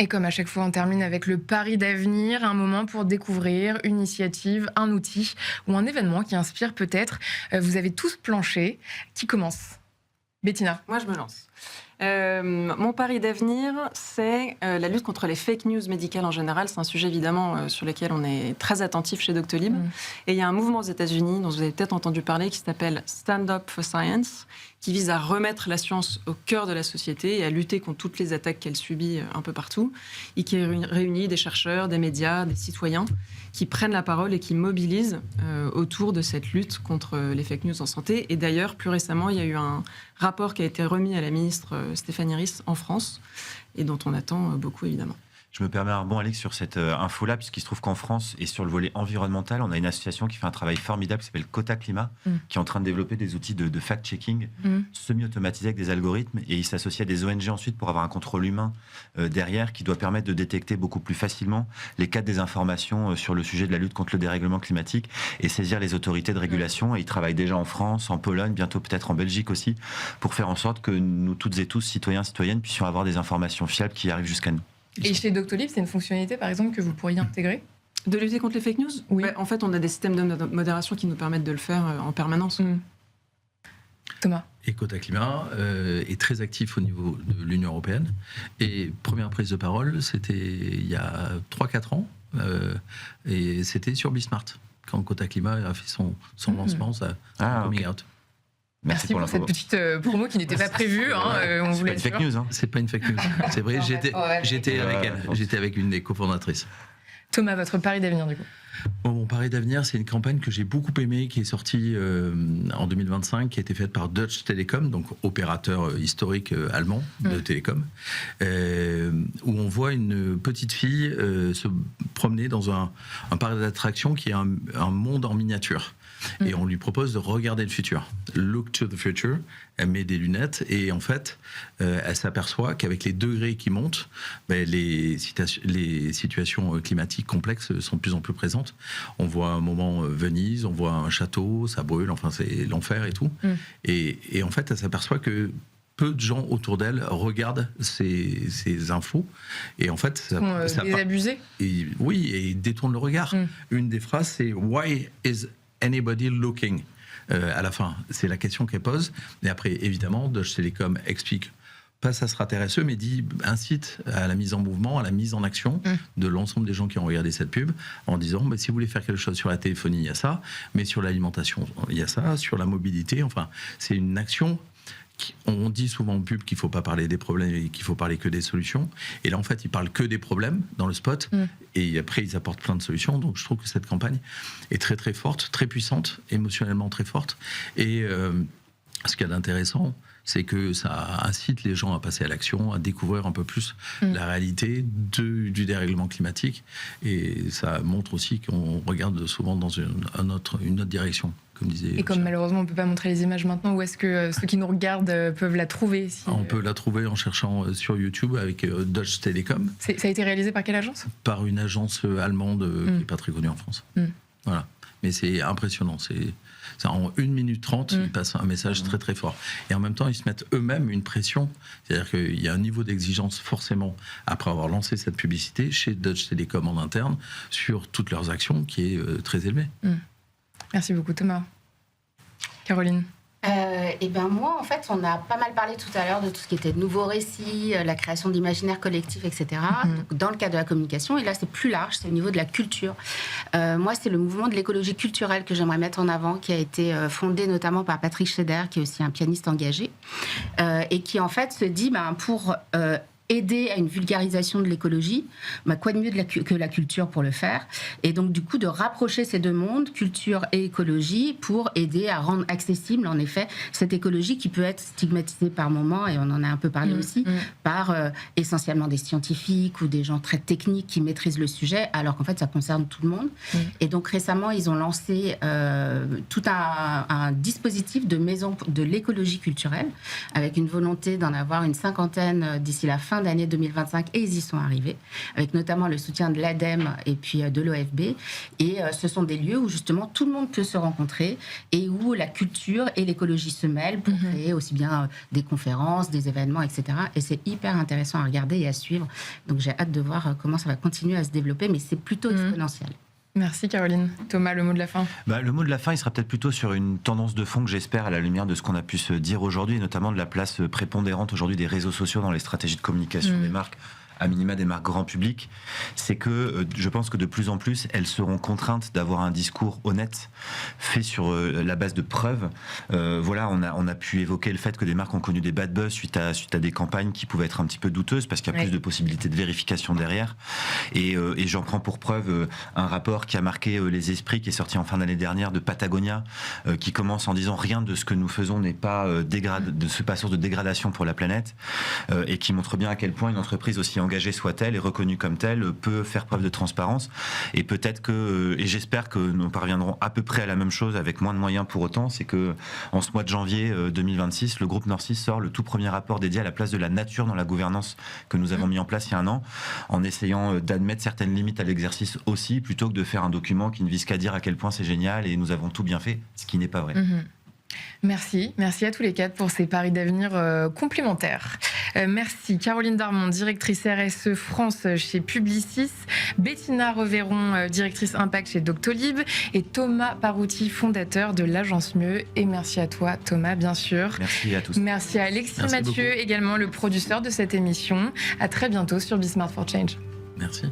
Et comme à chaque fois, on termine avec le pari d'avenir, un moment pour découvrir une initiative, un outil ou un événement qui inspire peut-être. Vous avez tous planché. Qui commence? Bettina. Moi, je me lance. Mon pari d'avenir, c'est la lutte contre les fake news médicales en général. C'est un sujet évidemment sur lequel on est très attentif chez Doctolib. Et il y a un mouvement aux États-Unis dont vous avez peut-être entendu parler qui s'appelle Stand Up for Science, qui vise à remettre la science au cœur de la société et à lutter contre toutes les attaques qu'elle subit un peu partout, et qui réunit des chercheurs, des médias, des citoyens qui prennent la parole et qui mobilisent autour de cette lutte contre les fake news en santé. Et d'ailleurs, plus récemment, il y a eu un rapport qui a été remis à la ministre Stéphanie Risse en France et dont on attend beaucoup, évidemment. Je me permets un rebond, Alix, sur cette info-là, puisqu'il se trouve qu'en France, et sur le volet environnemental, on a une association qui fait un travail formidable qui s'appelle Quota Climat, qui est en train de développer des outils de fact-checking semi-automatisés avec des algorithmes, et il s'associe à des ONG ensuite pour avoir un contrôle humain derrière qui doit permettre de détecter beaucoup plus facilement les cas de désinformation sur le sujet de la lutte contre le dérèglement climatique et saisir les autorités de régulation. Et ils travaillent déjà en France, en Pologne, bientôt peut-être en Belgique aussi, pour faire en sorte que nous toutes et tous, citoyens, citoyennes, puissions avoir des informations fiables qui arrivent jusqu'à nous. Et chez Doctolib, c'est une fonctionnalité, par exemple, que vous pourriez intégrer? De lutter contre les fake news? Oui. En fait, on a des systèmes de modération qui nous permettent de le faire en permanence. Thomas. Et Quota Climat est très actif au niveau de l'Union européenne. Et première prise de parole, c'était il y a 3-4 ans. Et c'était sur Bismart, quand Quota Climat a fait son lancement, ça coming out. Merci pour cette petite promo qui n'était pas prévue. On voulait c'est pas une fake news. C'est pas une fake news. C'est vrai, j'étais avec elle. J'étais avec une des cofondatrices. Thomas, votre pari d'avenir, du coup? Mon pari d'avenir, c'est une campagne que j'ai beaucoup aimée, qui est sortie en 2025, qui a été faite par Deutsche Telekom, donc opérateur historique allemand de télécom, où on voit une petite fille se promener dans un parc d'attractions qui est un monde en miniature. Et on lui propose de regarder le futur. Look to the future. Elle met des lunettes et en fait, elle s'aperçoit qu'avec les degrés qui montent, les situations climatiques complexes sont de plus en plus présentes. On voit un moment Venise, on voit un château, ça brûle, enfin c'est l'enfer et tout. Et en fait, elle s'aperçoit que peu de gens autour d'elle regardent ces infos. Et en fait, ça désabusés. Oui, et détournent le regard. Une des phrases, c'est « Why is anybody looking ?» à la fin, c'est la question qu'elle pose. Et après, évidemment, Deutsche Telekom explique, pas ça sera RSE, mais incite à la mise en mouvement, à la mise en action de l'ensemble des gens qui ont regardé cette pub, en disant, si vous voulez faire quelque chose sur la téléphonie, il y a ça, mais sur l'alimentation, il y a ça, sur la mobilité, enfin, c'est une action. On dit souvent en pub qu'il ne faut pas parler des problèmes et qu'il faut parler que des solutions. Et là, en fait, ils parlent que des problèmes dans le spot. Et après, ils apportent plein de solutions. Donc, je trouve que cette campagne est très, très forte, très puissante, émotionnellement très forte. Et ce qu'il y a d'intéressant, c'est que ça incite les gens à passer à l'action, à découvrir un peu plus la réalité du dérèglement climatique. Et ça montre aussi qu'on regarde souvent dans une autre direction. Et comme malheureusement on ne peut pas montrer les images maintenant, où est-ce que ceux qui nous regardent peuvent la trouver On peut la trouver en cherchant sur YouTube avec Deutsche Telekom. Ça a été réalisé par quelle agence? Par une agence allemande qui n'est pas très connue en France. Voilà. Mais c'est impressionnant. C'est en 1 minute 30, ils passent un message très très fort. Et en même temps, ils se mettent eux-mêmes une pression. C'est-à-dire qu'il y a un niveau d'exigence forcément, après avoir lancé cette publicité, chez Deutsche Telekom en interne, sur toutes leurs actions, qui est très élevé. Merci beaucoup Thomas. Caroline? Et ben moi, en fait, on a pas mal parlé tout à l'heure de tout ce qui était de nouveaux récits, la création d'imaginaires collectifs, etc. Donc, dans le cadre de la communication, et là c'est plus large, c'est au niveau de la culture. Moi, c'est le mouvement de l'écologie culturelle que j'aimerais mettre en avant, qui a été fondé notamment par Patrick Schneider, qui est aussi un pianiste engagé, et qui en fait se dit, pour aider à une vulgarisation de l'écologie, quoi de mieux que la culture pour le faire, et donc du coup de rapprocher ces deux mondes, culture et écologie, pour aider à rendre accessible en effet cette écologie qui peut être stigmatisée par moments, et on en a un peu parlé aussi, par essentiellement des scientifiques ou des gens très techniques qui maîtrisent le sujet, alors qu'en fait ça concerne tout le monde. Et donc récemment ils ont lancé tout un dispositif de maison de l'écologie culturelle, avec une volonté d'en avoir une 50aine d'ici la fin fin d'année 2025 et ils y sont arrivés, avec notamment le soutien de l'ADEME et puis de l'OFB. Et ce sont des lieux où justement tout le monde peut se rencontrer et où la culture et l'écologie se mêlent pour créer aussi bien des conférences, des événements, etc. Et c'est hyper intéressant à regarder et à suivre. Donc j'ai hâte de voir comment ça va continuer à se développer, mais c'est plutôt exponentiel. Merci Caroline. Thomas, le mot de la fin. Le mot de la fin, il sera peut-être plutôt sur une tendance de fond que j'espère à la lumière de ce qu'on a pu se dire aujourd'hui, et notamment de la place prépondérante aujourd'hui des réseaux sociaux dans les stratégies de communication des marques, à minima des marques grand public. C'est que je pense que de plus en plus, elles seront contraintes d'avoir un discours honnête, fait sur la base de preuves. Voilà, on a pu évoquer le fait que des marques ont connu des bad buzz suite à des campagnes qui pouvaient être un petit peu douteuses parce qu'il y a plus de possibilités de vérification derrière. Et j'en prends pour preuve un rapport qui a marqué les esprits, qui est sorti en fin d'année dernière de Patagonia, qui commence en disant rien de ce que nous faisons n'est pas source de dégradation pour la planète, et qui montre bien à quel point une entreprise aussi engagée soit-elle et reconnue comme telle peut faire preuve de transparence. Et peut-être que, et j'espère que nous parviendrons à peu près à la même chose avec moins de moyens pour autant, c'est que en ce mois de janvier 2026, le groupe Nord6 sort le tout premier rapport dédié à la place de la nature dans la gouvernance que nous avons mis en place il y a un an, en essayant d'admettre certaines limites à l'exercice aussi, plutôt que de faire un document qui ne vise qu'à dire à quel point c'est génial et nous avons tout bien fait, ce qui n'est pas vrai. Merci à tous les quatre pour ces paris d'avenir complémentaires. Merci Caroline Darmon, directrice RSE France chez Publicis, Bettina Reveron, directrice Impact chez Doctolib, et Thomas Parouti, fondateur de l'agence Mieux. Et merci à toi Thomas, bien sûr. Merci à tous. Merci à Alexis Mathieu, beaucoup. Également le producteur de cette émission. À très bientôt sur Be Smart for Change. Merci.